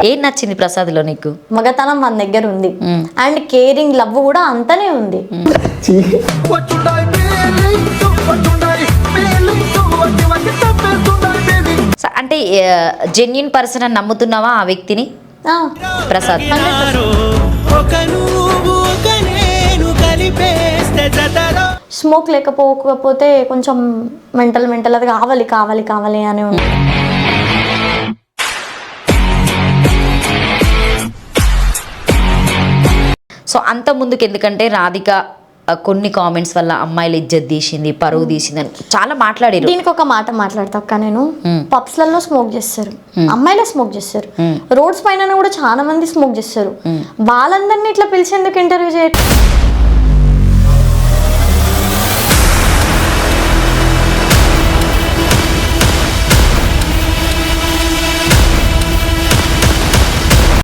ఏం నచ్చింది ప్రసాద్లో నీకు? మగతనం మన దగ్గర ఉంది అండ్ కేరింగ్ లవ్ కూడా అంతనే ఉంది. అంటే జెన్యున్ పర్సన్ అని నమ్ముతున్నావా ఆ వ్యక్తిని? ప్రసాద్ స్మోక్ లేకపోతే కొంచెం మెంటల్ అది కావాలి అని ఉంది. సో అంత ముందుకు ఎందుకంటే రాధిక కొన్ని కామెంట్స్ వల్ల అమ్మాయిలు ఇజ్జత్ తీసింది, పరువు తీసింది అని చాలా మాట్లాడారు. దీనికి ఒక మాట మాట్లాడతా అక్క, నేను పబ్స్లలో స్మోక్ చేస్తారు, అమ్మాయిలే స్మోక్ చేస్తారు, రోడ్స్ పైన కూడా చాలా మంది స్మోక్ చేస్తారు. వాళ్ళందరినీ ఇట్లా పిలిచేందుకు ఇంటర్వ్యూ చేయట్లేదు?